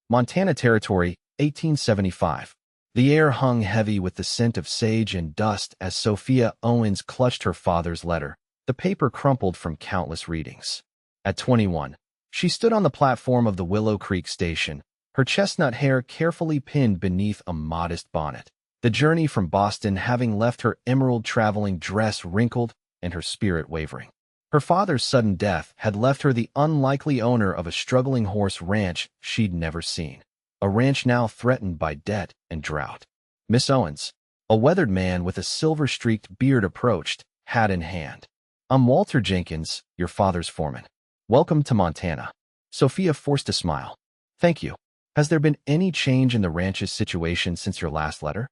Montana Territory, 1875. The air hung heavy with the scent of sage and dust as Sophia Owens clutched her father's letter, the paper crumpled from countless readings. At 21, she stood on the platform of the Willow Creek station, her chestnut hair carefully pinned beneath a modest bonnet. The journey from Boston having left her emerald traveling dress wrinkled and her spirit wavering. Her father's sudden death had left her the unlikely owner of a struggling horse ranch she'd never seen. A ranch now threatened by debt and drought. Miss Owens, a weathered man with a silver-streaked beard approached, hat in hand. I'm Walter Jenkins, your father's foreman. Welcome to Montana. Sophia forced a smile. Thank you. Has there been any change in the ranch's situation since your last letter?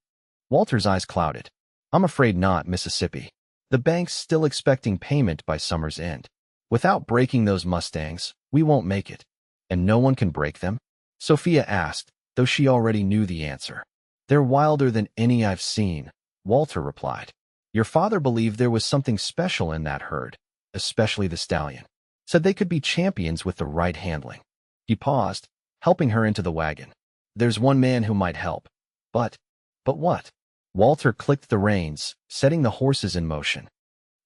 Walter's eyes clouded. I'm afraid not, Mississippi. The bank's still expecting payment by summer's end. Without breaking those Mustangs, we won't make it. And no one can break them? Sophia asked, though she already knew the answer. They're wilder than any I've seen, Walter replied. Your father believed there was something special in that herd, especially the stallion. Said they could be champions with the right handling. He paused, helping her into the wagon. There's one man who might help. But what? Walter clicked the reins, setting the horses in motion.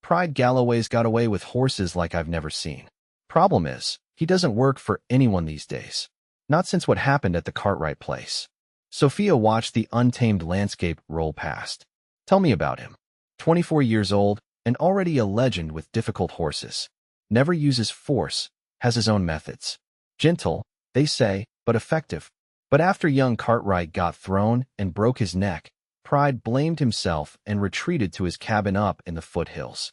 Pride Galloway's got away with horses like I've never seen. Problem is, he doesn't work for anyone these days. Not since what happened at the Cartwright place. Sophia watched the untamed landscape roll past. Tell me about him. 24 years old, and already a legend with difficult horses. Never uses force, has his own methods. Gentle, they say, but effective. But after young Cartwright got thrown and broke his neck, Pride blamed himself and retreated to his cabin up in the foothills.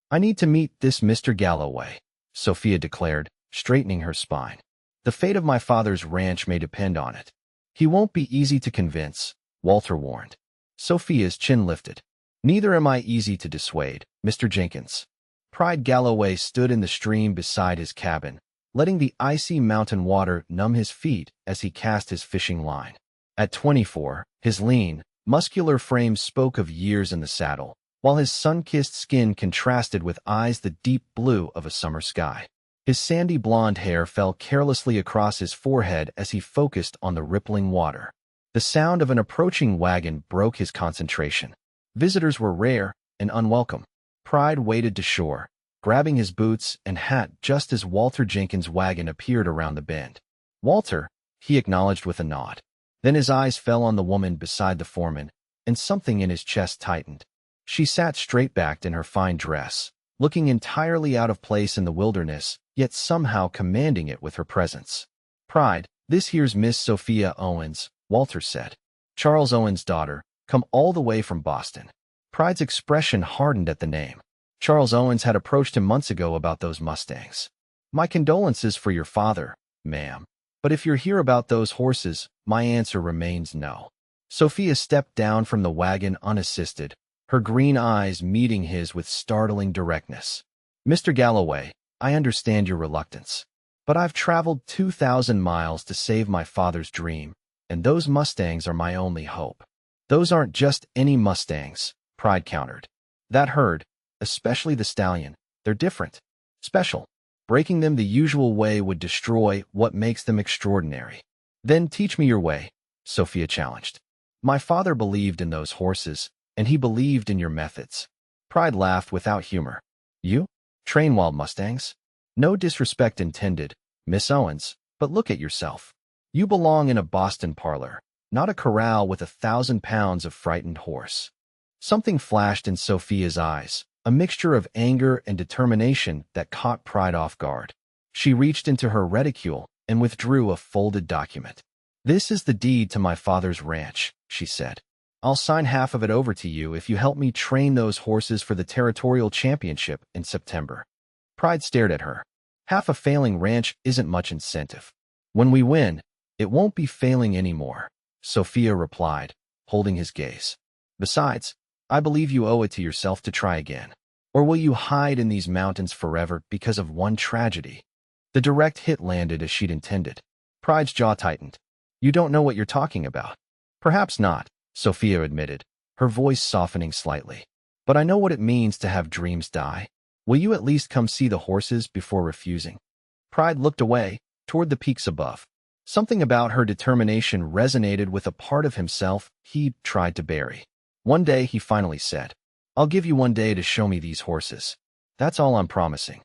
I need to meet this Mr. Galloway, Sophia declared, straightening her spine. The fate of my father's ranch may depend on it. He won't be easy to convince, Walter warned. Sophia's chin lifted. Neither am I easy to dissuade, Mr. Jenkins. Pride Galloway stood in the stream beside his cabin, letting the icy mountain water numb his feet as he cast his fishing line. At 24, his lean, muscular frame spoke of years in the saddle, while his sun-kissed skin contrasted with eyes the deep blue of a summer sky. His sandy blonde hair fell carelessly across his forehead as he focused on the rippling water. The sound of an approaching wagon broke his concentration. Visitors were rare and unwelcome. Pride waded to shore, grabbing his boots and hat just as Walter Jenkins' wagon appeared around the bend. Walter, he acknowledged with a nod. Then his eyes fell on the woman beside the foreman, and something in his chest tightened. She sat straight-backed in her fine dress, looking entirely out of place in the wilderness, yet somehow commanding it with her presence. Pride, this here's Miss Sophia Owens, Walter said. Charles Owens' daughter, come all the way from Boston. Pride's expression hardened at the name. Charles Owens had approached him months ago about those Mustangs. My condolences for your father, ma'am. But if you're here about those horses, my answer remains no. Sophia stepped down from the wagon unassisted, her green eyes meeting his with startling directness. Mr. Galloway, I understand your reluctance. But I've traveled 2,000 miles to save my father's dream, and those Mustangs are my only hope. Those aren't just any Mustangs, Pride countered. That herd, especially the stallion, they're different. Special. Breaking them the usual way would destroy what makes them extraordinary. Then teach me your way, Sophia challenged. My father believed in those horses, and he believed in your methods. Pride laughed without humor. You? Train wild Mustangs? No disrespect intended, Miss Owens, but look at yourself. You belong in a Boston parlor, not a corral with 1,000 pounds of frightened horse. Something flashed in Sophia's eyes, a mixture of anger and determination that caught Pride off guard. She reached into her reticule and withdrew a folded document. This is the deed to my father's ranch, she said. I'll sign half of it over to you if you help me train those horses for the territorial championship in September. Pride stared at her. Half a failing ranch isn't much incentive. When we win, it won't be failing anymore, Sophia replied, holding his gaze. Besides, I believe you owe it to yourself to try again. Or will you hide in these mountains forever because of one tragedy? The direct hit landed as she'd intended. Pride's jaw tightened. You don't know what you're talking about. Perhaps not, Sophia admitted, her voice softening slightly. But I know what it means to have dreams die. Will you at least come see the horses before refusing? Pride looked away, toward the peaks above. Something about her determination resonated with a part of himself he'd tried to bury. One day he finally said, "I'll give you one day to show me these horses. That's all I'm promising."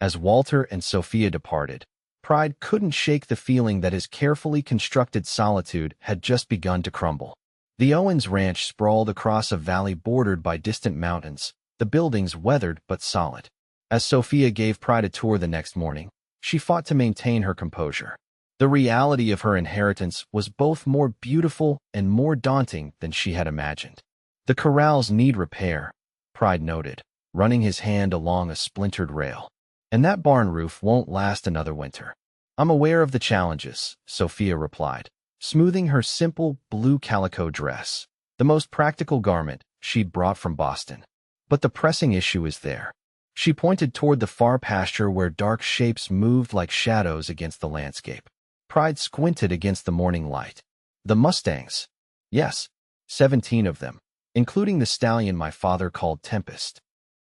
As Walter and Sophia departed, Pride couldn't shake the feeling that his carefully constructed solitude had just begun to crumble. The Owens ranch sprawled across a valley bordered by distant mountains, the buildings weathered but solid. As Sophia gave Pride a tour the next morning, she fought to maintain her composure. The reality of her inheritance was both more beautiful and more daunting than she had imagined. "The corrals need repair," Pride noted, running his hand along a splintered rail. "And that barn roof won't last another winter." "I'm aware of the challenges," Sophia replied, smoothing her simple blue calico dress, the most practical garment she'd brought from Boston. "But the pressing issue is there." She pointed toward the far pasture where dark shapes moved like shadows against the landscape. Pride squinted against the morning light. "The mustangs." "Yes, 17 of them, including the stallion my father called Tempest."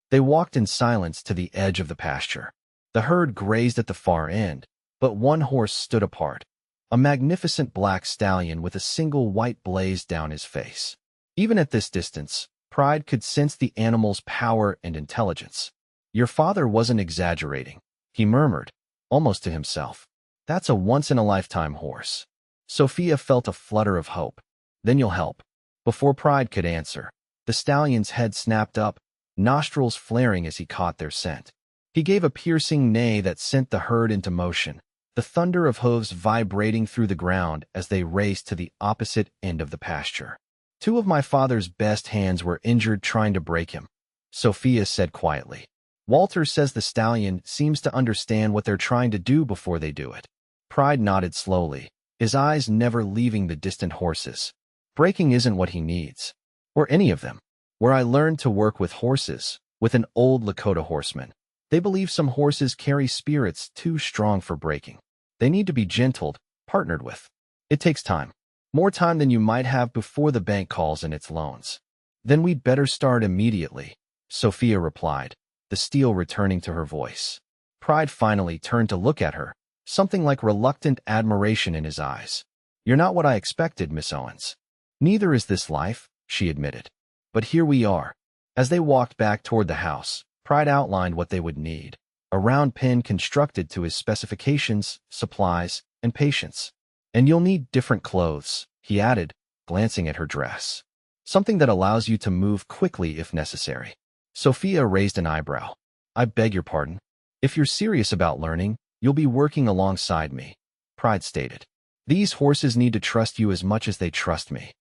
They walked in silence to the edge of the pasture. The herd grazed at the far end, but one horse stood apart, a magnificent black stallion with a single white blaze down his face. Even at this distance, Pride could sense the animal's power and intelligence. "Your father wasn't exaggerating," he murmured, almost to himself. "That's a once-in-a-lifetime horse." Sophia felt a flutter of hope. "Then you'll help." Before Pride could answer, the stallion's head snapped up, nostrils flaring as he caught their scent. He gave a piercing neigh that sent the herd into motion, the thunder of hooves vibrating through the ground as they raced to the opposite end of the pasture. "Two of my father's best hands were injured trying to break him," Sophia said quietly. "Walter says the stallion seems to understand what they're trying to do before they do it." Pride nodded slowly, his eyes never leaving the distant horses. "Breaking isn't what he needs. Or any of them. Where I learned to work with horses, with an old Lakota horseman, they believe some horses carry spirits too strong for breaking. They need to be gentled, partnered with. It takes time. More time than you might have before the bank calls in its loans." "Then we'd better start immediately," Sophia replied, the steel returning to her voice. Pride finally turned to look at her, something like reluctant admiration in his eyes. "You're not what I expected, Miss Owens." "Neither is this life," she admitted. "But here we are." As they walked back toward the house, Pride outlined what they would need: a round pen constructed to his specifications, supplies, and patience. "And you'll need different clothes," he added, glancing at her dress. "Something that allows you to move quickly if necessary." Sophia raised an eyebrow. "I beg your pardon. If you're serious about learning, you'll be working alongside me," Pride stated. "These horses need to trust you as much as they trust me."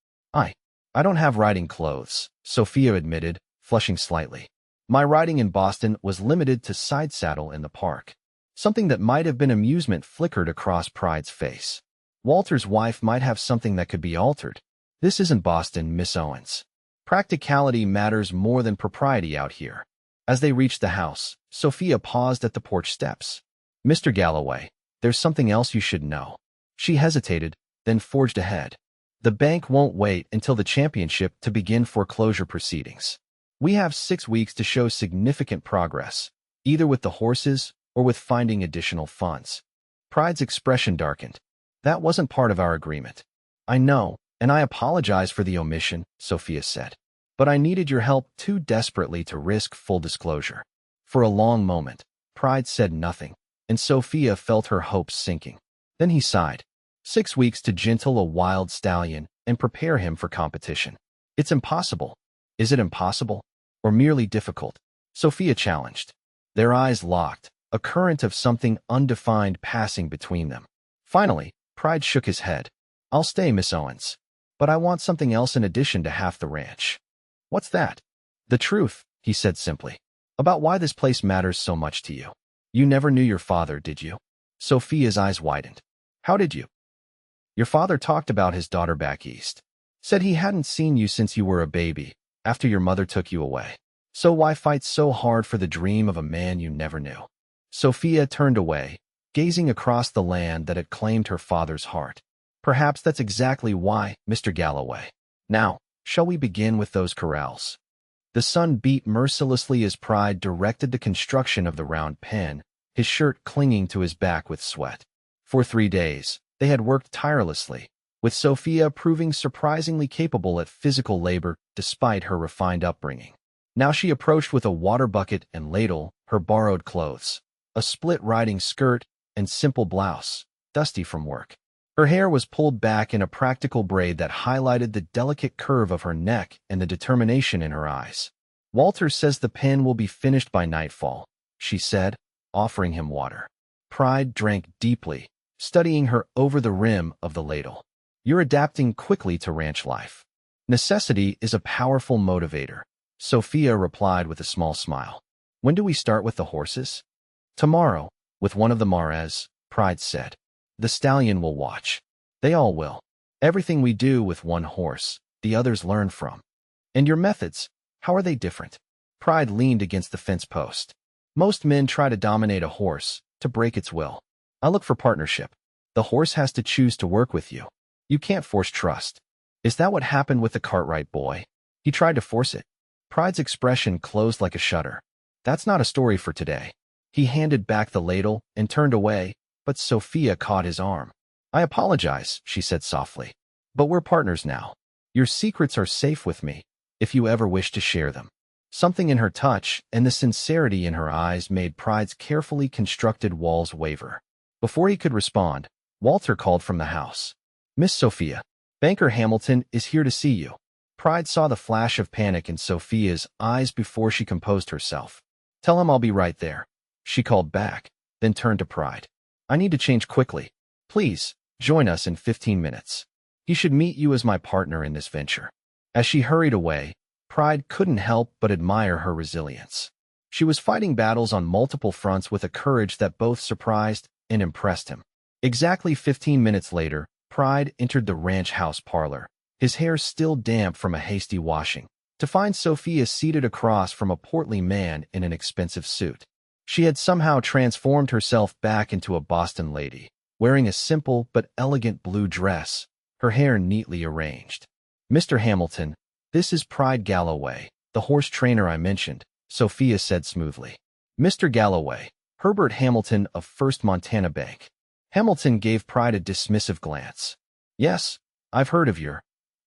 I don't have riding clothes," Sophia admitted, flushing slightly. "My riding in Boston was limited to side saddle in the park." Something that might have been amusement flickered across Pride's face. "Walter's wife might have something that could be altered. This isn't Boston, Miss Owens. Practicality matters more than propriety out here." As they reached the house, Sophia paused at the porch steps. "Mr. Galloway, there's something else you should know." She hesitated, then forged ahead. "The bank won't wait until the championship to begin foreclosure proceedings. We have 6 weeks to show significant progress, either with the horses or with finding additional funds." Pride's expression darkened. "That wasn't part of our agreement." "I know, and I apologize for the omission," Sophia said. "But I needed your help too desperately to risk full disclosure." For a long moment, Pride said nothing, and Sophia felt her hopes sinking. Then he sighed. 6 weeks to gentle a wild stallion and prepare him for competition. "It's impossible." "Is it impossible? Or merely difficult?" Sophia challenged. Their eyes locked, a current of something undefined passing between them. Finally, Pride shook his head. "I'll stay, Miss Owens. But I want something else in addition to half the ranch." "What's that?" "The truth," he said simply, "about why this place matters so much to you. You never knew your father, did you?" Sophia's eyes widened. "How did you?" "Your father talked about his daughter back east. Said he hadn't seen you since you were a baby, after your mother took you away. So why fight so hard for the dream of a man you never knew?" Sophia turned away, gazing across the land that had claimed her father's heart. "Perhaps that's exactly why, Mr. Galloway. Now, shall we begin with those corrals?" The sun beat mercilessly as Pride directed the construction of the round pen, his shirt clinging to his back with sweat. For 3 days, They had worked tirelessly, with Sophia proving surprisingly capable at physical labor despite her refined upbringing. Now she approached with a water bucket and ladle, her borrowed clothes, a split riding skirt, and simple blouse, dusty from work. Her hair was pulled back in a practical braid that highlighted the delicate curve of her neck and the determination in her eyes. "Walter says the pen will be finished by nightfall," she said, offering him water. Pride drank deeply, studying her over the rim of the ladle. "You're adapting quickly to ranch life. Necessity is a powerful motivator," Sophia replied with a small smile. "When do we start with the horses?" "Tomorrow, with one of the mares," Pride said. "The stallion will watch." "They all will. Everything we do with one horse, the others learn from." "And your methods, how are they different?" Pride leaned against the fence post. "Most men try to dominate a horse, to break its will. I look for partnership. The horse has to choose to work with you. You can't force trust." "Is that what happened with the Cartwright boy? He tried to force it." Pride's expression closed like a shutter. "That's not a story for today." He handed back the ladle and turned away, but Sophia caught his arm. "I apologize," she said softly. "But we're partners now. Your secrets are safe with me, if you ever wish to share them." Something in her touch and the sincerity in her eyes made Pride's carefully constructed walls waver. Before he could respond, Walter called from the house. "Miss Sophia, Banker Hamilton is here to see you." Pride saw the flash of panic in Sophia's eyes before she composed herself. "Tell him I'll be right there," she called back, then turned to Pride. "I need to change quickly. Please, join us in 15 minutes. He should meet you as my partner in this venture." As she hurried away, Pride couldn't help but admire her resilience. She was fighting battles on multiple fronts with a courage that both surprised and impressed him. Exactly 15 minutes later, Pride entered the ranch house parlor, his hair still damp from a hasty washing, to find Sophia seated across from a portly man in an expensive suit. She had somehow transformed herself back into a Boston lady, wearing a simple but elegant blue dress, her hair neatly arranged. "Mr. Hamilton, this is Pride Galloway, the horse trainer I mentioned," Sophia said smoothly. "Mr. Galloway, Herbert Hamilton of First Montana Bank." Hamilton gave Pride a dismissive glance. "Yes, I've heard of your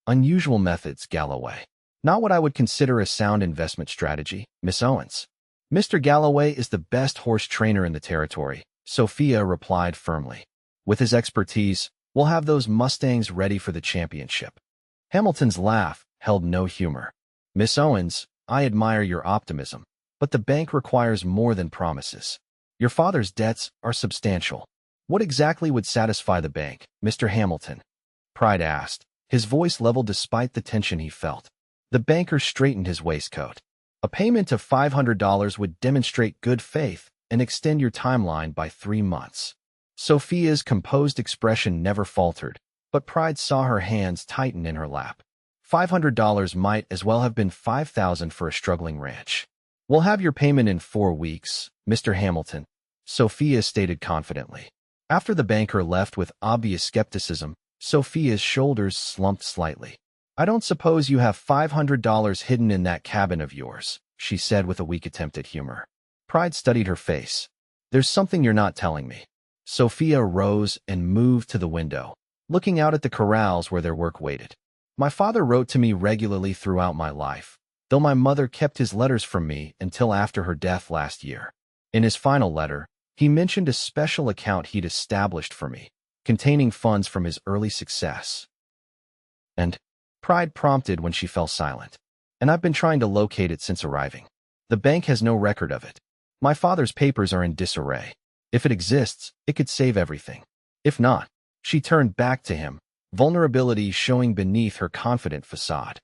unusual methods, Galloway. Not what I would consider a sound investment strategy, Miss Owens." "Mr. Galloway is the best horse trainer in the territory," Sophia replied firmly. "With his expertise, we'll have those mustangs ready for the championship." Hamilton's laugh held no humor. "Miss Owens, I admire your optimism, but the bank requires more than promises. Your father's debts are substantial. What exactly would satisfy the bank, Mr. Hamilton?" Pride asked, his voice leveled despite the tension he felt. The banker straightened his waistcoat. "A payment of $500 would demonstrate good faith and extend your timeline by 3 months." Sophia's composed expression never faltered, but Pride saw her hands tighten in her lap. $500 might as well have been $5,000 for a struggling ranch. "We'll have your payment in 4 weeks, Mr. Hamilton," Sophia stated confidently. After the banker left with obvious skepticism, Sophia's shoulders slumped slightly. "I don't suppose you have $500 hidden in that cabin of yours," she said with a weak attempt at humor. Pride studied her face. "There's something you're not telling me." Sophia rose and moved to the window, looking out at the corrals where their work waited. "My father wrote to me regularly throughout my life, though my mother kept his letters from me until after her death last year. In his final letter, he mentioned a special account he'd established for me, containing funds from his early success. And Pride prompted when she fell silent. "And I've been trying to locate it since arriving. The bank has no record of it. My father's papers are in disarray. If it exists, it could save everything. If not," she turned back to him, vulnerability showing beneath her confident facade.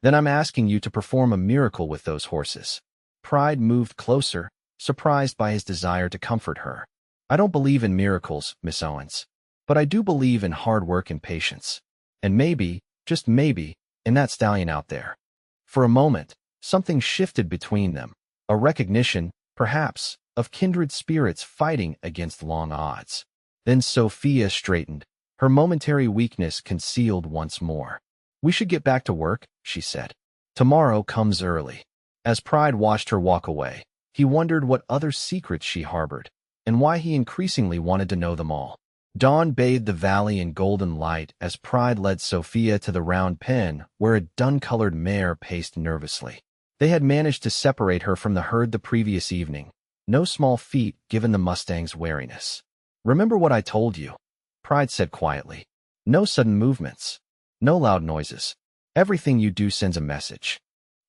"Then I'm asking you to perform a miracle with those horses." Pride moved closer, surprised by his desire to comfort her. "I don't believe in miracles, Miss Owens, but I do believe in hard work and patience. And maybe, just maybe, in that stallion out there." For a moment, something shifted between them, a recognition, perhaps, of kindred spirits fighting against long odds. Then Sophia straightened, her momentary weakness concealed once more. "We should get back to work," she said. "Tomorrow comes early." As Pride watched her walk away, he wondered what other secrets she harbored, and why he increasingly wanted to know them all. Dawn bathed the valley in golden light as Pride led Sophia to the round pen where a dun-colored mare paced nervously. They had managed to separate her from the herd the previous evening, no small feat given the Mustang's wariness. "Remember what I told you," Pride said quietly. "No sudden movements. No loud noises. Everything you do sends a message."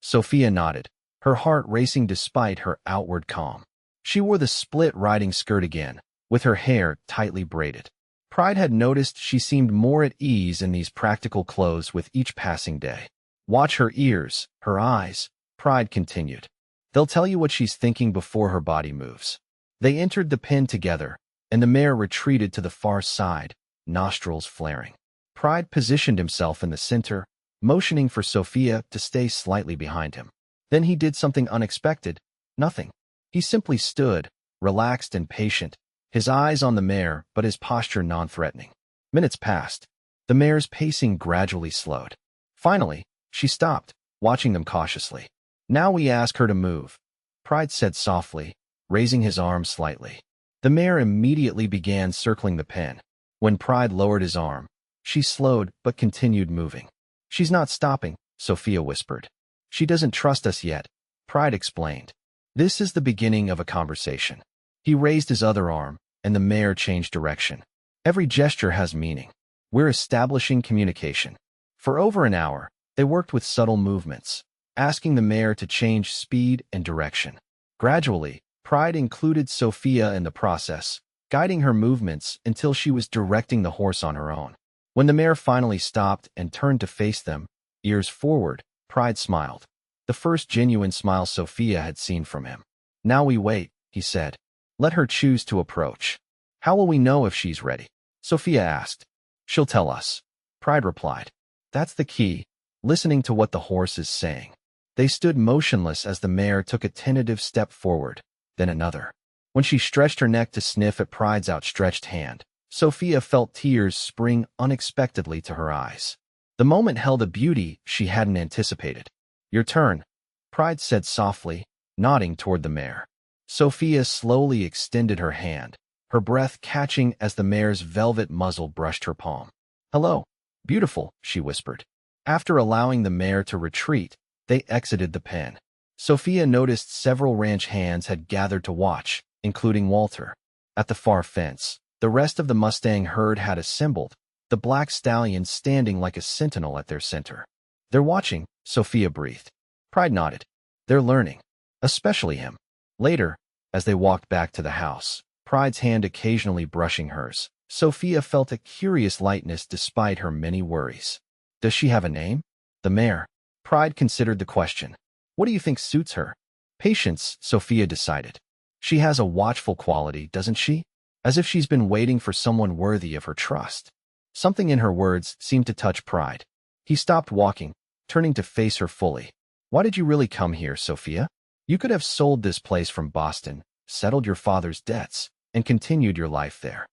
Sophia nodded, her heart racing despite her outward calm. She wore the split riding skirt again, with her hair tightly braided. Pride had noticed she seemed more at ease in these practical clothes with each passing day. "Watch her ears, her eyes," Pride continued. "They'll tell you what she's thinking before her body moves." They entered the pen together, and the mare retreated to the far side, nostrils flaring. Pride positioned himself in the center, motioning for Sophia to stay slightly behind him. Then he did something unexpected. Nothing. He simply stood, relaxed and patient, his eyes on the mare but his posture non-threatening. Minutes passed. The mare's pacing gradually slowed. Finally, she stopped, watching them cautiously. "Now we ask her to move," Pride said softly, raising his arm slightly. The mare immediately began circling the pen. When Pride lowered his arm, she slowed but continued moving. "She's not stopping," Sophia whispered. "She doesn't trust us yet," Pride explained. "This is the beginning of a conversation." He raised his other arm, and the mare changed direction. Every gesture has meaning. We're establishing communication. For over an hour, they worked with subtle movements, asking the mare to change speed and direction. Gradually, Pride included Sophia in the process, guiding her movements until she was directing the horse on her own. When the mare finally stopped and turned to face them, ears forward, Pride smiled. The first genuine smile Sophia had seen from him. "Now we wait," he said. "Let her choose to approach." "How will we know if she's ready?" Sophia asked. "She'll tell us," Pride replied. "That's the key, listening to what the horse is saying." They stood motionless as the mare took a tentative step forward, then another. When she stretched her neck to sniff at Pride's outstretched hand, Sophia felt tears spring unexpectedly to her eyes. The moment held a beauty she hadn't anticipated. "Your turn," Pride said softly, nodding toward the mare. Sophia slowly extended her hand, her breath catching as the mare's velvet muzzle brushed her palm. "Hello, beautiful," she whispered. After allowing the mare to retreat, they exited the pen. Sophia noticed several ranch hands had gathered to watch, including Walter. At the far fence, the rest of the Mustang herd had assembled, the black stallion standing like a sentinel at their center. "They're watching," Sophia breathed. Pride nodded. "They're learning. Especially him." Later, as they walked back to the house, Pride's hand occasionally brushing hers, Sophia felt a curious lightness despite her many worries. "Does she have a name?" "The mare." Pride considered the question. "What do you think suits her?" "Patience," Sophia decided. "She has a watchful quality, doesn't she? As if she's been waiting for someone worthy of her trust." Something in her words seemed to touch Pride. He stopped walking, turning to face her fully. "Why did you really come here, Sophia? You could have sold this place from Boston, settled your father's debts, and continued your life there."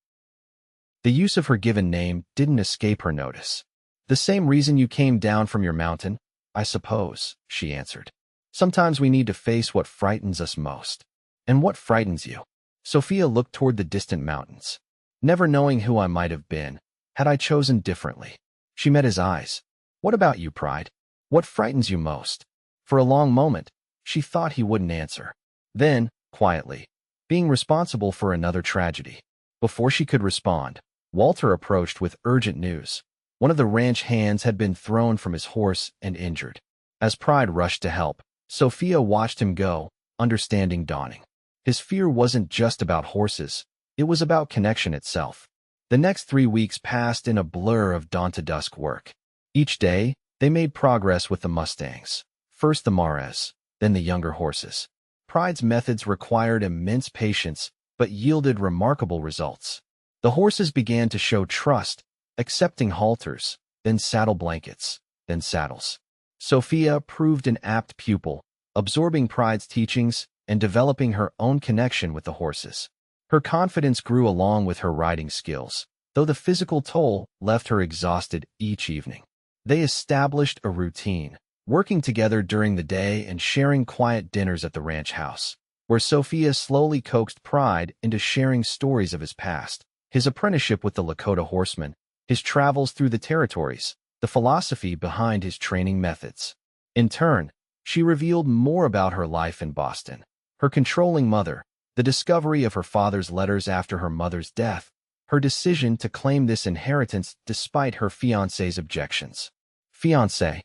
The use of her given name didn't escape her notice. "The same reason you came down from your mountain, I suppose," she answered. "Sometimes we need to face what frightens us most." "And what frightens you?" Sophia looked toward the distant mountains. "Never knowing who I might have been, had I chosen differently." She met his eyes. "What about you, Pride? What frightens you most?" For a long moment, she thought he wouldn't answer. Then, quietly, being responsible for another tragedy. Before she could respond, Walter approached with urgent news. One of the ranch hands had been thrown from his horse and injured. As Pride rushed to help, Sophia watched him go, understanding dawning. His fear wasn't just about horses, it was about connection itself. The next 3 weeks passed in a blur of dawn to dusk work. Each day, they made progress with the Mustangs. First the mares, then the younger horses. Pride's methods required immense patience, but yielded remarkable results. The horses began to show trust, accepting halters, then saddle blankets, then saddles. Sophia proved an apt pupil, absorbing Pride's teachings and developing her own connection with the horses. Her confidence grew along with her riding skills, though the physical toll left her exhausted each evening. They established a routine, working together during the day and sharing quiet dinners at the ranch house, where Sophia slowly coaxed Pride into sharing stories of his past, his apprenticeship with the Lakota horseman, his travels through the territories, the philosophy behind his training methods. In turn, she revealed more about her life in Boston, her controlling mother, the discovery of her father's letters after her mother's death, her decision to claim this inheritance despite her fiancé's objections. "Fiancé?"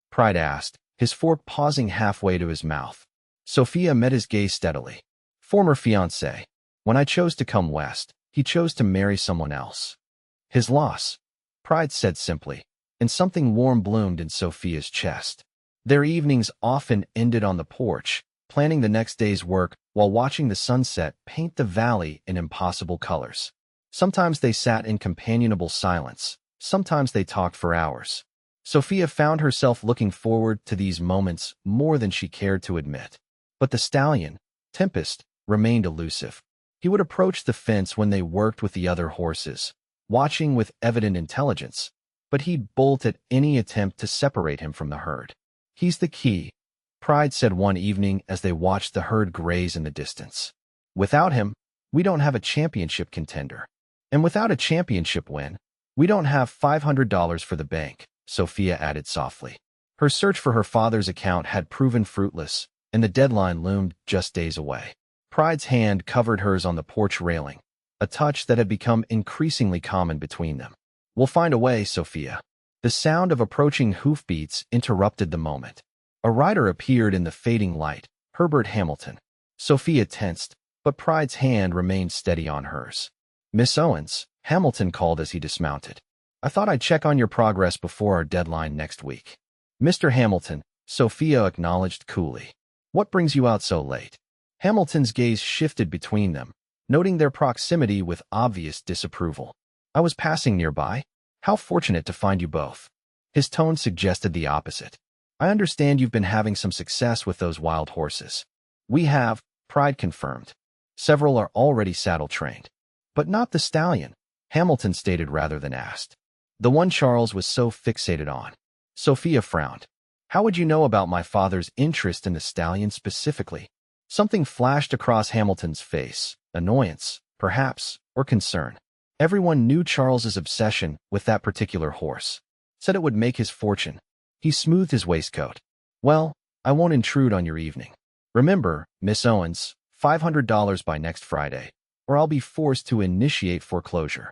Pride asked, his fork pausing halfway to his mouth. Sophia met his gaze steadily. "Former fiancé. When I chose to come west, he chose to marry someone else." "His loss," Pride said simply, and something warm bloomed in Sophia's chest. Their evenings often ended on the porch, planning the next day's work while watching the sunset paint the valley in impossible colors. Sometimes they sat in companionable silence. Sometimes they talked for hours. Sophia found herself looking forward to these moments more than she cared to admit. But the stallion, Tempest, remained elusive. He would approach the fence when they worked with the other horses, watching with evident intelligence, but he'd bolt at any attempt to separate him from the herd. "He's the key," Pride said one evening as they watched the herd graze in the distance. "Without him, we don't have a championship contender. And without a championship win, we don't have $500 for the bank," Sophia added softly. Her search for her father's account had proven fruitless, and the deadline loomed just days away. Pride's hand covered hers on the porch railing, a touch that had become increasingly common between them. "We'll find a way, Sophia." The sound of approaching hoofbeats interrupted the moment. A rider appeared in the fading light, Herbert Hamilton. Sophia tensed, but Pride's hand remained steady on hers. "Miss Owens," Hamilton called as he dismounted. "I thought I'd check on your progress before our deadline next week." "Mr. Hamilton," Sophia acknowledged coolly. "What brings you out so late?" Hamilton's gaze shifted between them, noting their proximity with obvious disapproval. "I was passing nearby. How fortunate to find you both." His tone suggested the opposite. "I understand you've been having some success with those wild horses." "We have," Pride confirmed. "Several are already saddle-trained." "But not the stallion," Hamilton stated rather than asked. "The one Charles was so fixated on." Sophia frowned. "How would you know about my father's interest in the stallion specifically?" Something flashed across Hamilton's face, annoyance, perhaps, or concern. Everyone knew Charles's obsession with that particular horse. Said it would make his fortune. He smoothed his waistcoat. "Well, I won't intrude on your evening. Remember, Miss Owens, $500 by next Friday, or I'll be forced to initiate foreclosure."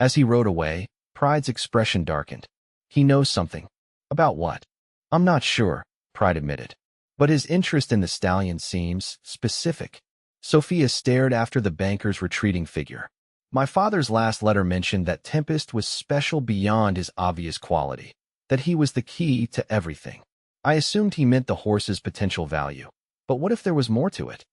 As he rode away, Pride's expression darkened. "He knows something." "About what?" "I'm not sure," Pride admitted. "But his interest in the stallion seems specific." Sophia stared after the banker's retreating figure. "My father's last letter mentioned that Tempest was special beyond his obvious quality, that he was the key to everything. I assumed he meant the horse's potential value. But what if there was more to it?"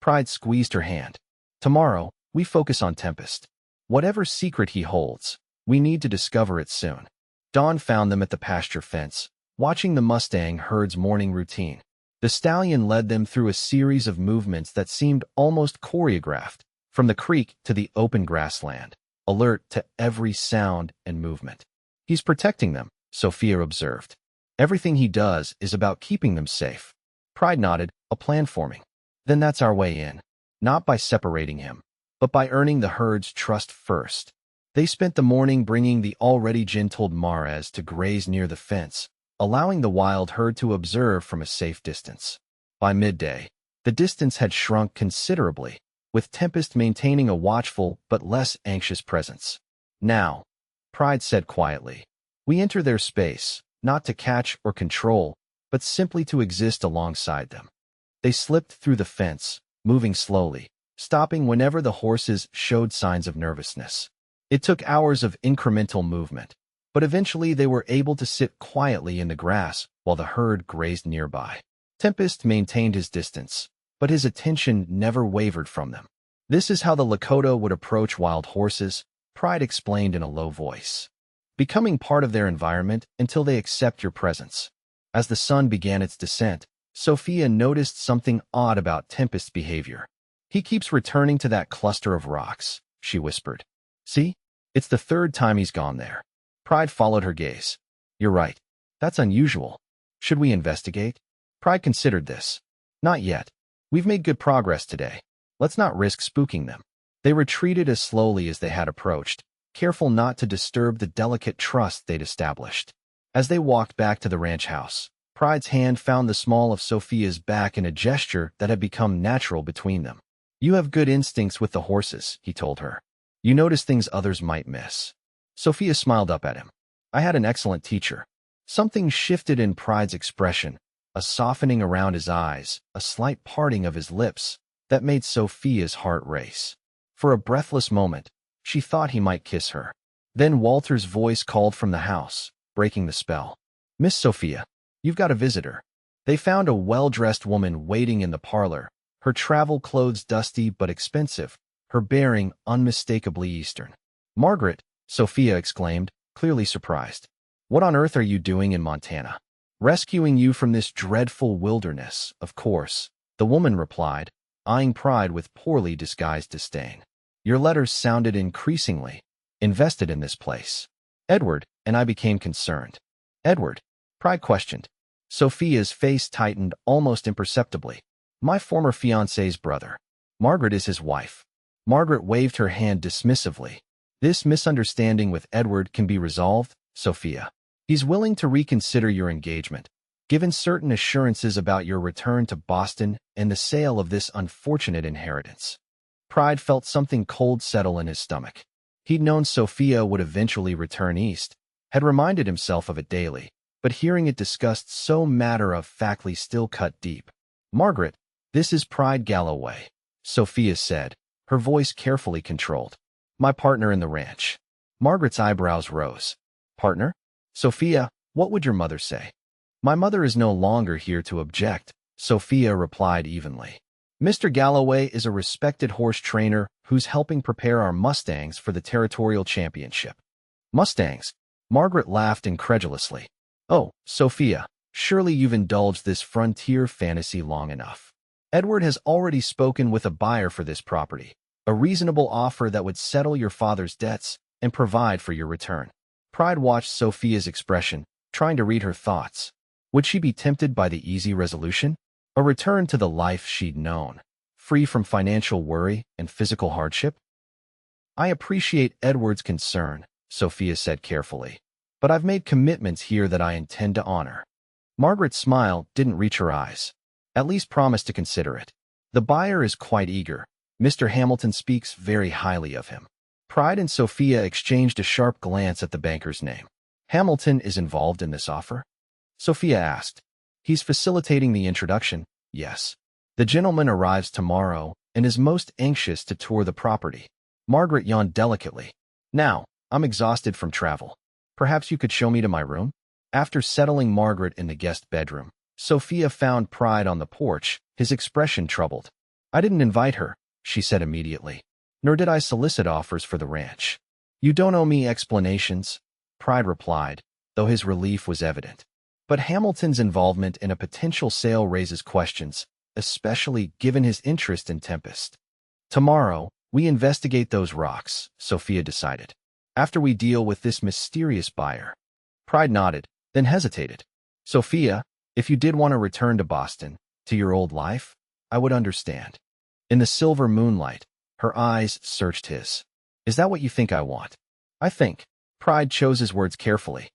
Pride squeezed her hand. "Tomorrow, we focus on Tempest. Whatever secret he holds, we need to discover it soon." Dawn found them at the pasture fence, watching the Mustang herd's morning routine. The stallion led them through a series of movements that seemed almost choreographed, from the creek to the open grassland, alert to every sound and movement. "He's protecting them," Sophia observed. "Everything he does is about keeping them safe." Pride nodded, a plan forming. "Then that's our way in. Not by separating him, but by earning the herd's trust first." They spent the morning bringing the already gentle Mares to graze near the fence, allowing the wild herd to observe from a safe distance. By midday, the distance had shrunk considerably, with Tempest maintaining a watchful but less anxious presence. "Now," Pride said quietly, "we enter their space, not to catch or control, but simply to exist alongside them." They slipped through the fence, moving slowly, stopping whenever the horses showed signs of nervousness. It took hours of incremental movement, but eventually they were able to sit quietly in the grass while the herd grazed nearby. Tempest maintained his distance, but his attention never wavered from them. "This is how the Lakota would approach wild horses," Pride explained in a low voice. "Becoming part of their environment until they accept your presence." As the sun began its descent, Sophia noticed something odd about Tempest's behavior. "He keeps returning to that cluster of rocks," she whispered. "See? It's the third time he's gone there." Pride followed her gaze. "You're right. That's unusual. Should we investigate?" Pride considered this. "Not yet. We've made good progress today. Let's not risk spooking them." They retreated as slowly as they had approached, careful not to disturb the delicate trust they'd established. As they walked back to the ranch house, Pride's hand found the small of Sophia's back in a gesture that had become natural between them. "You have good instincts with the horses," he told her. "You notice things others might miss." Sophia smiled up at him. "I had an excellent teacher." Something shifted in Pride's expression, a softening around his eyes, a slight parting of his lips, that made Sophia's heart race. For a breathless moment, she thought he might kiss her. Then Walter's voice called from the house, breaking the spell. "Miss Sophia, you've got a visitor." They found a well-dressed woman waiting in the parlor, her travel clothes dusty but expensive, her bearing unmistakably Eastern. "Margaret," Sophia exclaimed, clearly surprised. "What on earth are you doing in Montana?" "Rescuing you from this dreadful wilderness, of course," the woman replied, eyeing Pride with poorly disguised disdain. "Your letters sounded increasingly invested in this place." Edward and I became concerned. "Edward?" Pride questioned. Sophia's face tightened almost imperceptibly. "My former fiancé's brother. Margaret is his wife." Margaret waved her hand dismissively. "This misunderstanding with Edward can be resolved, Sophia. He's willing to reconsider your engagement, given certain assurances about your return to Boston and the sale of this unfortunate inheritance." Pride felt something cold settle in his stomach. He'd known Sophia would eventually return east, had reminded himself of it daily, but hearing it discussed so matter-of-factly still cut deep. "Margaret, this is Pride Galloway," Sophia said, her voice carefully controlled. "My partner in the ranch." Margaret's eyebrows rose. "Partner? Sophia, what would your mother say?" "My mother is no longer here to object," Sophia replied evenly. "Mr. Galloway is a respected horse trainer who's helping prepare our mustangs for the territorial championship." "Mustangs?" Margaret laughed incredulously. "Oh, Sophia, surely you've indulged this frontier fantasy long enough. Edward has already spoken with a buyer for this property, a reasonable offer that would settle your father's debts and provide for your return." Pride watched Sophia's expression, trying to read her thoughts. Would she be tempted by the easy resolution? A return to the life she'd known, free from financial worry and physical hardship? "I appreciate Edward's concern," Sophia said carefully, "but I've made commitments here that I intend to honor." Margaret's smile didn't reach her eyes. "At least promise to consider it. The buyer is quite eager. Mr. Hamilton speaks very highly of him." Pride and Sophia exchanged a sharp glance at the banker's name. "Hamilton is involved in this offer?" Sophia asked. "He's facilitating the introduction, yes. The gentleman arrives tomorrow and is most anxious to tour the property." Margaret yawned delicately. "Now, I'm exhausted from travel. Perhaps you could show me to my room?" After settling Margaret in the guest bedroom, Sophia found Pride on the porch, his expression troubled. "I didn't invite her," she said immediately. "Nor did I solicit offers for the ranch." "You don't owe me explanations," Pride replied, though his relief was evident. "But Hamilton's involvement in a potential sale raises questions, especially given his interest in Tempest." "Tomorrow, we investigate those rocks," Sophia decided. "After we deal with this mysterious buyer." Pride nodded, then hesitated. "Sophia, if you did want to return to Boston, to your old life, I would understand." In the silver moonlight, her eyes searched his. "Is that what you think I want?" "I think," Pride chose his words carefully,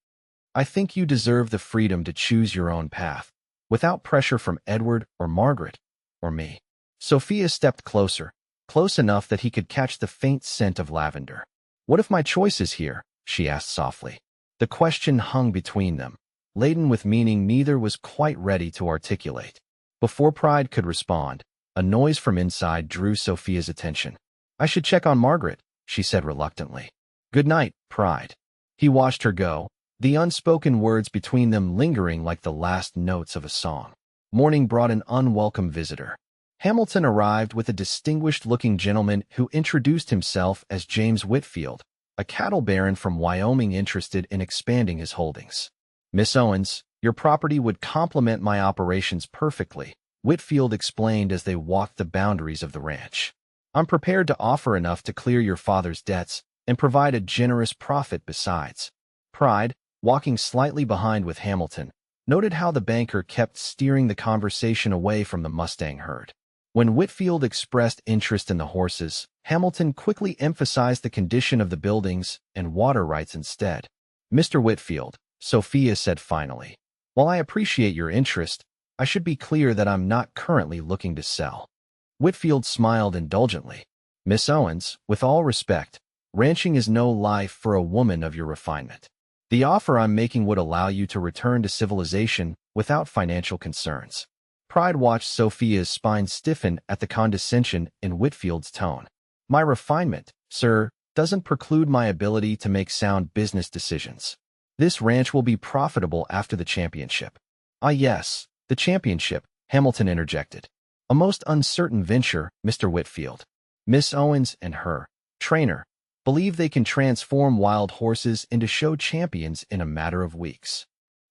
"I think you deserve the freedom to choose your own path, without pressure from Edward or Margaret, or me." Sophia stepped closer, close enough that he could catch the faint scent of lavender. "What if my choice is here?" she asked softly. The question hung between them, laden with meaning neither was quite ready to articulate. Before Pride could respond, a noise from inside drew Sophia's attention. "I should check on Margaret," she said reluctantly. "Good night, Pride." He watched her go, the unspoken words between them lingering like the last notes of a song. Morning brought an unwelcome visitor. Hamilton arrived with a distinguished-looking gentleman who introduced himself as James Whitfield, a cattle baron from Wyoming interested in expanding his holdings. "Miss Owens, your property would complement my operations perfectly," Whitfield explained as they walked the boundaries of the ranch. "I'm prepared to offer enough to clear your father's debts and provide a generous profit besides." Pride, walking slightly behind with Hamilton, noted how the banker kept steering the conversation away from the Mustang herd. When Whitfield expressed interest in the horses, Hamilton quickly emphasized the condition of the buildings and water rights instead. "Mr. Whitfield," Sophia said finally, "while I appreciate your interest, I should be clear that I'm not currently looking to sell." Whitfield smiled indulgently. "Miss Owens, with all respect, ranching is no life for a woman of your refinement. The offer I'm making would allow you to return to civilization without financial concerns." Pride watched Sophia's spine stiffen at the condescension in Whitfield's tone. "My refinement, sir, doesn't preclude my ability to make sound business decisions. This ranch will be profitable after the championship." "Ah, yes, the championship," Hamilton interjected. "A most uncertain venture, Mr. Whitfield. Miss Owens and her trainer believe they can transform wild horses into show champions in a matter of weeks."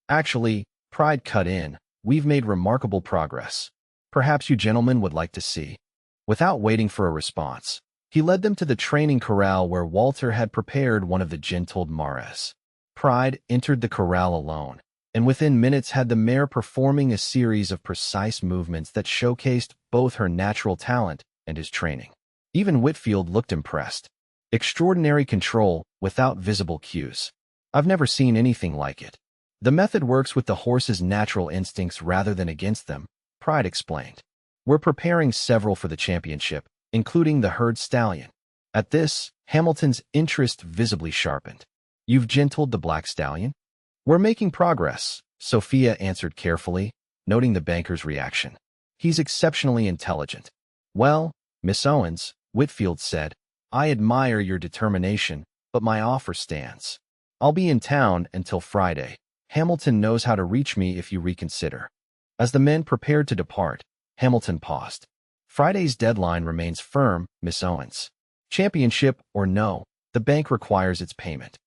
"Actually," Pride cut in, "we've made remarkable progress. Perhaps you gentlemen would like to see." Without waiting for a response, he led them to the training corral where Walter had prepared one of the gentled mares. Pride entered the corral alone, and within minutes had the mare performing a series of precise movements that showcased both her natural talent and his training. Even Whitfield looked impressed. Extraordinary control without visible cues. "I've never seen anything like it. The method works with the horse's natural instincts rather than against them," Pride explained. "We're preparing several for the championship, including the herd stallion." At this, Hamilton's interest visibly sharpened. "You've gentled the black stallion?" "We're making progress," Sophia answered carefully, noting the banker's reaction. "He's exceptionally intelligent." "Well, Miss Owens," Whitfield said, "I admire your determination, but my offer stands. I'll be in town until Friday. Hamilton knows how to reach me if you reconsider." As the men prepared to depart, Hamilton paused. "Friday's deadline remains firm, Miss Owens. Championship or no, the bank requires its payment."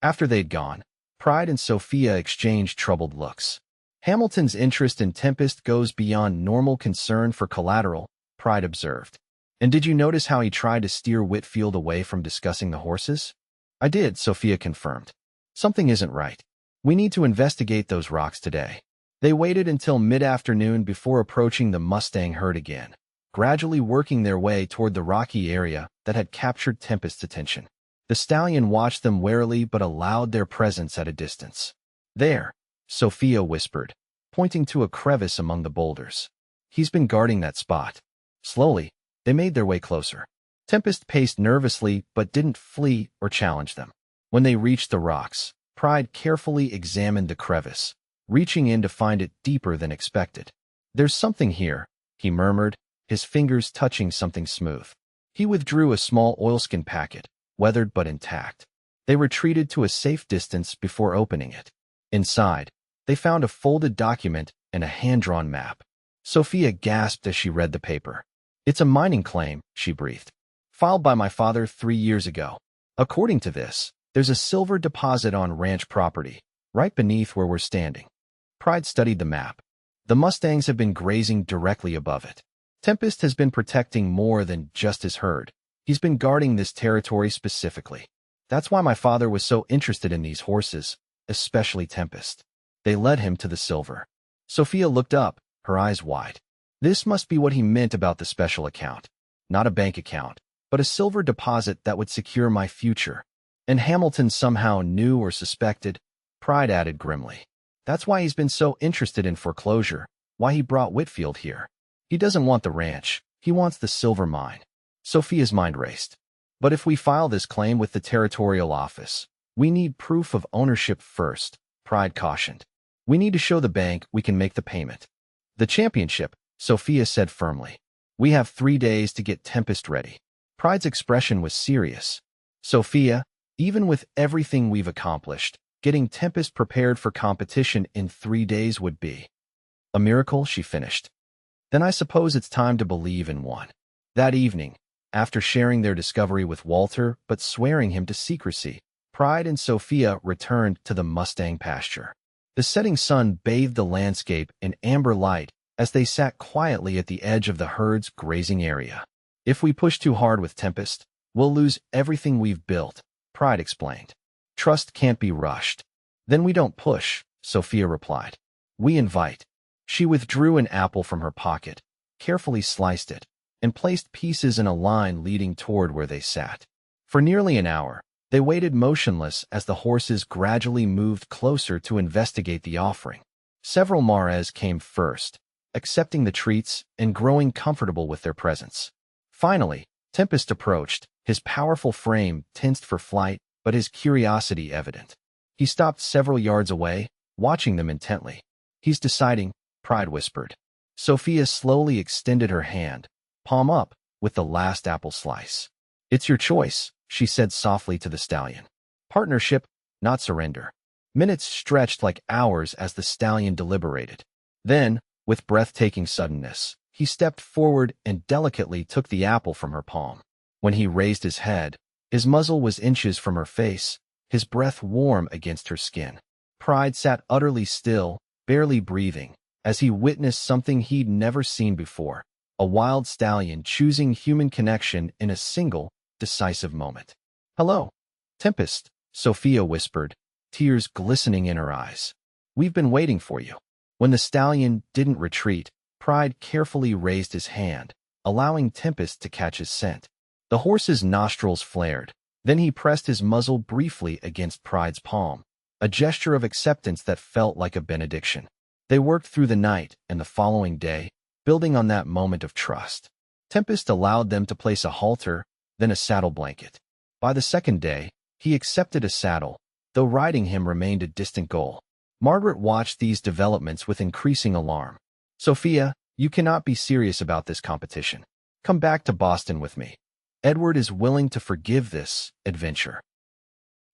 After they'd gone, Pride and Sophia exchanged troubled looks. "Hamilton's interest in Tempest goes beyond normal concern for collateral," Pride observed. "And did you notice how he tried to steer Whitfield away from discussing the horses?" "I did," Sophia confirmed. "Something isn't right. We need to investigate those rocks today." They waited until mid-afternoon before approaching the Mustang herd again, gradually working their way toward the rocky area that had captured Tempest's attention. The stallion watched them warily but allowed their presence at a distance. "There," Sophia whispered, pointing to a crevice among the boulders. "He's been guarding that spot." Slowly, they made their way closer. Tempest paced nervously but didn't flee or challenge them. When they reached the rocks, Pride carefully examined the crevice, reaching in to find it deeper than expected. "There's something here," he murmured, his fingers touching something smooth. He withdrew a small oilskin packet, weathered but intact. They retreated to a safe distance before opening it. Inside, they found a folded document and a hand-drawn map. Sophia gasped as she read the paper. "It's a mining claim," she breathed. "Filed by my father 3 years ago. According to this, there's a silver deposit on ranch property, right beneath where we're standing." Pride studied the map. The Mustangs have been grazing directly above it. Tempest has been protecting more than just his herd. He's been guarding this territory specifically. That's why my father was so interested in these horses, especially Tempest. They led him to the silver. Sophia looked up, her eyes wide. This must be what he meant about the special account. Not a bank account, but a silver deposit that would secure my future. And Hamilton somehow knew or suspected, Pride added grimly. That's why he's been so interested in foreclosure, why he brought Whitfield here. He doesn't want the ranch, he wants the silver mine. Sophia's mind raced. "But if we file this claim with the territorial office, we need proof of ownership first," Pride cautioned. "We need to show the bank we can make the payment." "The championship," Sophia said firmly. "We have 3 days to get Tempest ready." Pride's expression was serious. "Sophia, even with everything we've accomplished, getting Tempest prepared for competition in 3 days would be a miracle," she finished. "Then I suppose it's time to believe in one." That evening, after sharing their discovery with Walter but swearing him to secrecy, Pride and Sophia returned to the Mustang pasture. The setting sun bathed the landscape in amber light as they sat quietly at the edge of the herd's grazing area. "If we push too hard with Tempest, we'll lose everything we've built," Pride explained. "Trust can't be rushed." "Then we don't push," Sophia replied. "We invite." She withdrew an apple from her pocket. carefully sliced it, and placed pieces in a line leading toward where they sat. For nearly an hour, they waited motionless as the horses gradually moved closer to investigate the offering. Several mares came first, accepting the treats and growing comfortable with their presence. Finally, Tempest approached, his powerful frame tensed for flight, but his curiosity evident. He stopped several yards away, watching them intently. "He's deciding," Pride whispered. Sophia slowly extended her hand, palm up, with the last apple slice. "It's your choice," she said softly to the stallion. "Partnership, not surrender." Minutes stretched like hours as the stallion deliberated. Then, with breathtaking suddenness, he stepped forward and delicately took the apple from her palm. When he raised his head, his muzzle was inches from her face, his breath warm against her skin. Pride sat utterly still, barely breathing, as he witnessed something he'd never seen before, a wild stallion choosing human connection in a single, decisive moment. "Hello, Tempest," Sophia whispered, tears glistening in her eyes. "We've been waiting for you." When the stallion didn't retreat, Pride carefully raised his hand, allowing Tempest to catch his scent. The horse's nostrils flared. Then he pressed his muzzle briefly against Pride's palm, a gesture of acceptance that felt like a benediction. They worked through the night and the following day, building on that moment of trust. Tempest allowed them to place a halter, then a saddle blanket. By the second day, he accepted a saddle, though riding him remained a distant goal. Margaret watched these developments with increasing alarm. "Sophia, you cannot be serious about this competition. Come back to Boston with me. Edward is willing to forgive this adventure."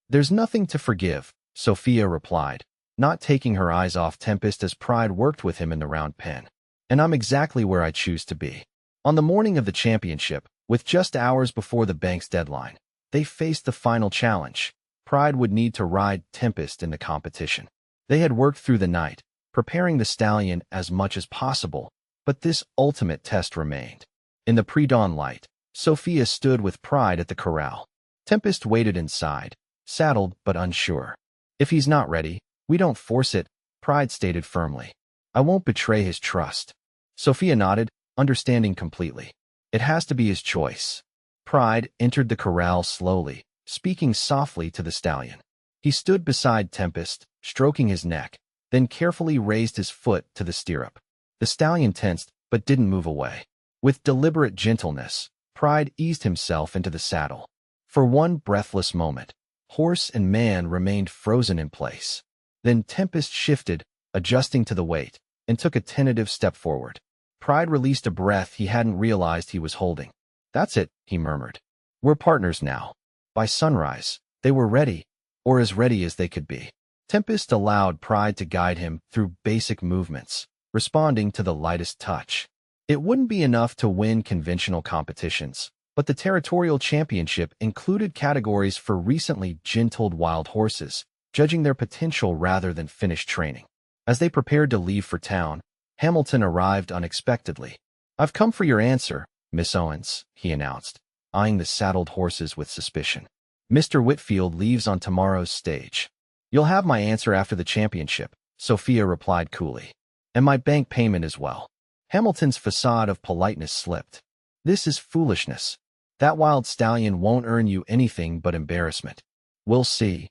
"There's nothing to forgive," Sophia replied, not taking her eyes off Tempest as Pride worked with him in the round pen. "And I'm exactly where I choose to be." On the morning of the championship, with just hours before the bank's deadline, they faced the final challenge. Pride would need to ride Tempest in the competition. They had worked through the night, preparing the stallion as much as possible, but this ultimate test remained. In the pre-dawn light, Sophia stood with Pride at the corral. Tempest waited inside, saddled but unsure. "If he's not ready, we don't force it," Pride stated firmly. "I won't betray his trust." Sophia nodded, understanding completely. It has to be his choice. Pride entered the corral slowly, speaking softly to the stallion. He stood beside Tempest, stroking his neck, then carefully raised his foot to the stirrup. The stallion tensed, but didn't move away. With deliberate gentleness, Pride eased himself into the saddle. For one breathless moment, horse and man remained frozen in place. Then Tempest shifted, adjusting to the weight, and took a tentative step forward. Pride released a breath he hadn't realized he was holding. "That's it," he murmured. "We're partners now." By sunrise, they were ready, or as ready as they could be. Tempest allowed Pride to guide him through basic movements, responding to the lightest touch. It wouldn't be enough to win conventional competitions, but the territorial championship included categories for recently gentled wild horses, judging their potential rather than finished training. As they prepared to leave for town, Hamilton arrived unexpectedly. "I've come for your answer, Miss Owens," he announced, eyeing the saddled horses with suspicion. "Mr. Whitfield leaves on tomorrow's stage." "You'll have my answer after the championship," Sophia replied coolly. "And my bank payment as well." Hamilton's facade of politeness slipped. "This is foolishness. That wild stallion won't earn you anything but embarrassment." "We'll see,"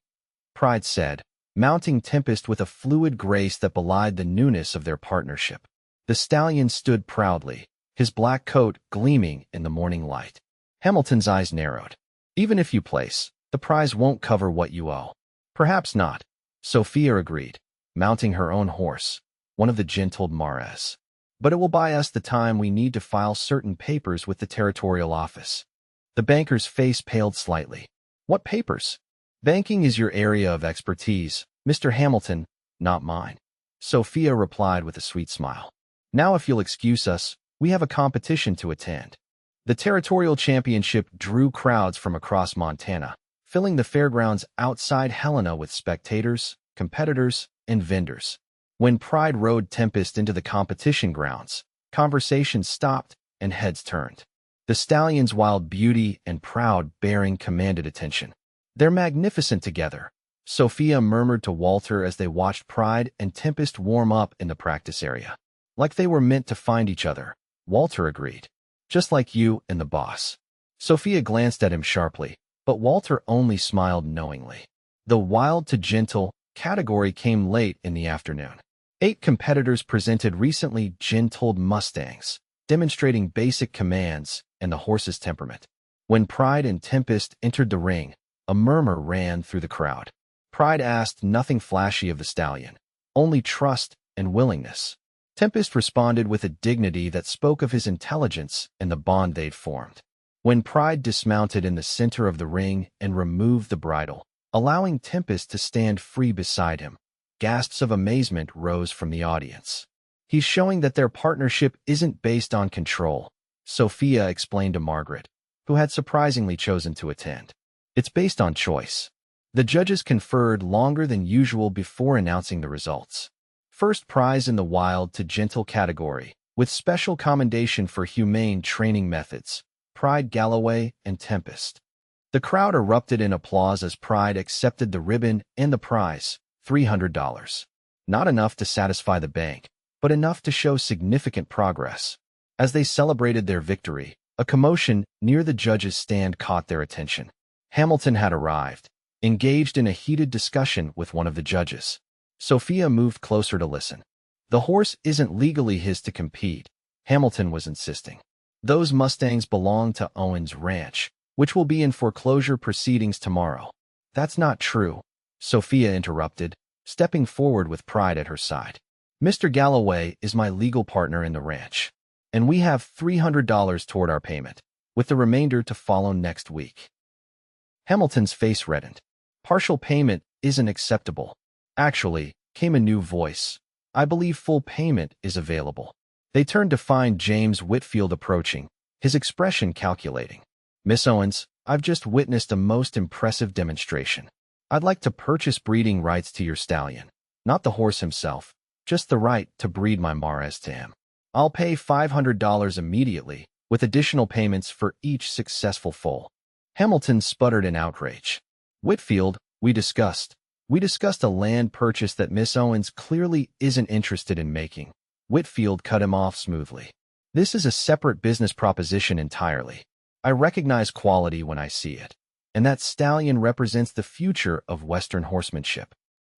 Pride said, mounting Tempest with a fluid grace that belied the newness of their partnership. The stallion stood proudly, his black coat gleaming in the morning light. Hamilton's eyes narrowed. "Even if you place, the prize won't cover what you owe." "Perhaps not," Sophia agreed, mounting her own horse, one of the gentled mares. "But it will buy us the time we need to file certain papers with the territorial office." The banker's face paled slightly. "What papers?" "Banking is your area of expertise, Mr. Hamilton, not mine," Sophia replied with a sweet smile. "Now if you'll excuse us, we have a competition to attend." The territorial championship drew crowds from across Montana, filling the fairgrounds outside Helena with spectators, competitors, and vendors. When Pride rode Tempest into the competition grounds, conversation stopped and heads turned. The stallion's wild beauty and proud bearing commanded attention. "They're magnificent together," Sophia murmured to Walter as they watched Pride and Tempest warm up in the practice area. "Like they were meant to find each other." Walter agreed. Just like you and the boss. Sophia glanced at him sharply, but Walter only smiled knowingly. The wild to gentle category came late in the afternoon. 8 competitors presented recently gentled mustangs, demonstrating basic commands and the horse's temperament. When Pride and Tempest entered the ring, a murmur ran through the crowd. Pride asked nothing flashy of the stallion, only trust and willingness. Tempest responded with a dignity that spoke of his intelligence and the bond they'd formed. When Pride dismounted in the center of the ring and removed the bridle, allowing Tempest to stand free beside him, gasps of amazement rose from the audience. He's showing that their partnership isn't based on control, Sophia explained to Margaret, who had surprisingly chosen to attend. It's based on choice. The judges conferred longer than usual before announcing the results. First prize in the wild to gentle category, with special commendation for humane training methods, Pride Galloway and Tempest. The crowd erupted in applause as Pride accepted the ribbon and the prize, $300. Not enough to satisfy the bank, but enough to show significant progress. As they celebrated their victory, a commotion near the judges' stand caught their attention. Hamilton had arrived, engaged in a heated discussion with one of the judges. Sophia moved closer to listen. The horse isn't legally his to compete, Hamilton was insisting. Those Mustangs belong to Owens Ranch, which will be in foreclosure proceedings tomorrow. That's not true, Sophia interrupted, stepping forward with Pride at her side. Mr. Galloway is my legal partner in the ranch, and we have $300 toward our payment, with the remainder to follow next week. Hamilton's face reddened. Partial payment isn't acceptable. Actually, came a new voice. I believe full payment is available. They turned to find James Whitfield approaching, his expression calculating. Miss Owens, I've just witnessed a most impressive demonstration. I'd like to purchase breeding rights to your stallion. Not the horse himself, just the right to breed my Mares to him. I'll pay $500 immediately, with additional payments for each successful foal. Hamilton sputtered in outrage. Whitfield, we discussed a land purchase that Miss Owens clearly isn't interested in making. Whitfield cut him off smoothly. This is a separate business proposition entirely. I recognize quality when I see it, and that stallion represents the future of Western horsemanship.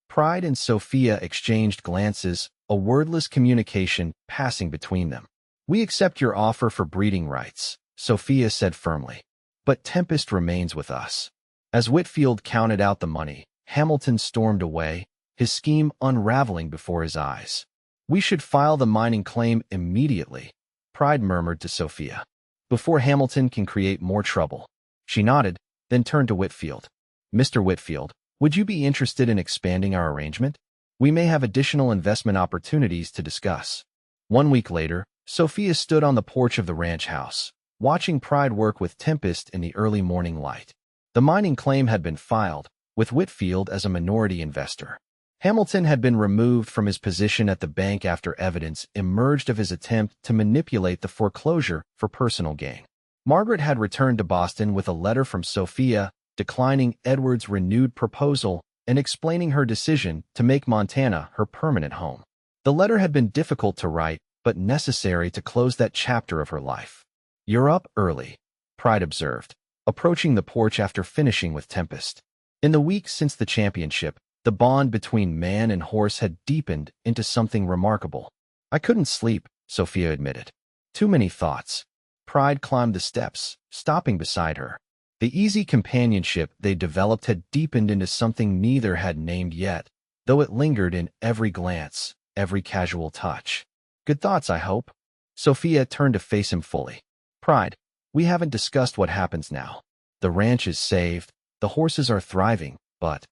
Pride and Sophia exchanged glances, a wordless communication passing between them. We accept your offer for breeding rights, Sophia said firmly. But Tempest remains with us. As Whitfield counted out the money, Hamilton stormed away, his scheme unraveling before his eyes. We should file the mining claim immediately, Pride murmured to Sophia, before Hamilton can create more trouble. She nodded, then turned to Whitfield. Mr. Whitfield, would you be interested in expanding our arrangement? We may have additional investment opportunities to discuss. 1 week later, Sophia stood on the porch of the ranch house, watching Pride work with Tempest in the early morning light. The mining claim had been filed, with Whitfield as a minority investor. Hamilton had been removed from his position at the bank after evidence emerged of his attempt to manipulate the foreclosure for personal gain. Margaret had returned to Boston with a letter from Sophia declining Edward's renewed proposal and explaining her decision to make Montana her permanent home. The letter had been difficult to write, but necessary to close that chapter of her life. You're up early, Pride observed, approaching the porch after finishing with Tempest. In the weeks since the championship, the bond between man and horse had deepened into something remarkable. I couldn't sleep, Sophia admitted. Too many thoughts. Pride climbed the steps, stopping beside her. The easy companionship they developed had deepened into something neither had named yet, though it lingered in every glance, every casual touch. Good thoughts, I hope. Sophia turned to face him fully. Pride, we haven't discussed what happens now. The ranch is saved, the horses are thriving, but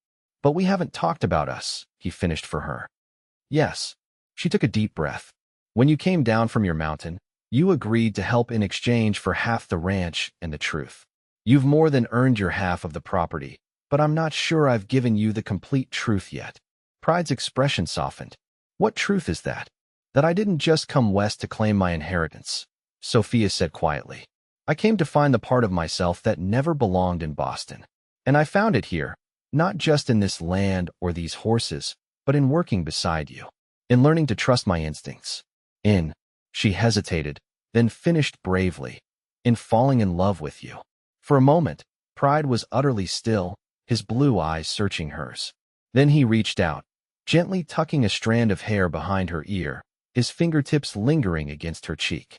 we haven't talked about us, he finished for her. Yes. She took a deep breath. When you came down from your mountain, you agreed to help in exchange for half the ranch and the truth. You've more than earned your half of the property, but I'm not sure I've given you the complete truth yet. Pride's expression softened. What truth is that? That I didn't just come west to claim my inheritance, Sophia said quietly. I came to find the part of myself that never belonged in Boston. And I found it here, not just in this land or these horses, but in working beside you, in learning to trust my instincts. She hesitated, then finished bravely, in falling in love with you. For a moment, Pride was utterly still, his blue eyes searching hers. Then he reached out, gently tucking a strand of hair behind her ear, his fingertips lingering against her cheek.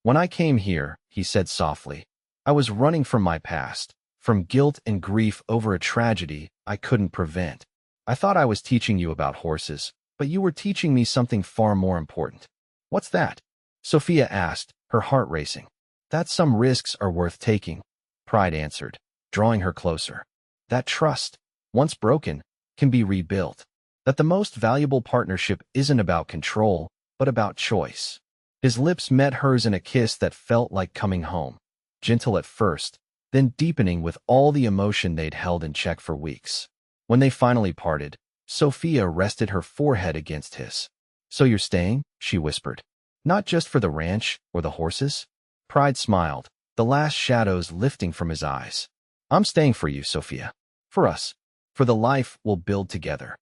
When I came here, he said softly, I was running from my past, from guilt and grief over a tragedy I couldn't prevent. I thought I was teaching you about horses, but you were teaching me something far more important. What's that? Sophia asked, her heart racing. That some risks are worth taking, Pride answered, drawing her closer. That trust, once broken, can be rebuilt. That the most valuable partnership isn't about control, but about choice. His lips met hers in a kiss that felt like coming home, gentle at first, then deepening with all the emotion they'd held in check for weeks. When they finally parted, Sophia rested her forehead against his. So you're staying? She whispered. Not just for the ranch or the horses? Pride smiled, the last shadows lifting from his eyes. I'm staying for you, Sophia. For us. For the life we'll build together.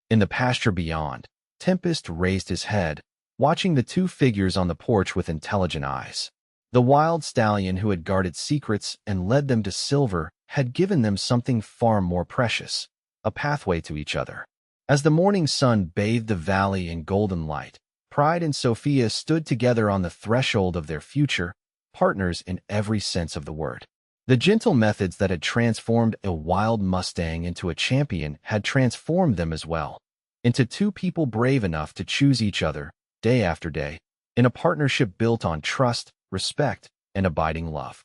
In the pasture beyond, Tempest raised his head, watching the two figures on the porch with intelligent eyes. The wild stallion who had guarded secrets and led them to silver had given them something far more precious, a pathway to each other. As the morning sun bathed the valley in golden light, Pride and Sophia stood together on the threshold of their future, partners in every sense of the word. The gentle methods that had transformed a wild Mustang into a champion had transformed them as well, into two people brave enough to choose each other, day after day, in a partnership built on trust, respect, and abiding love.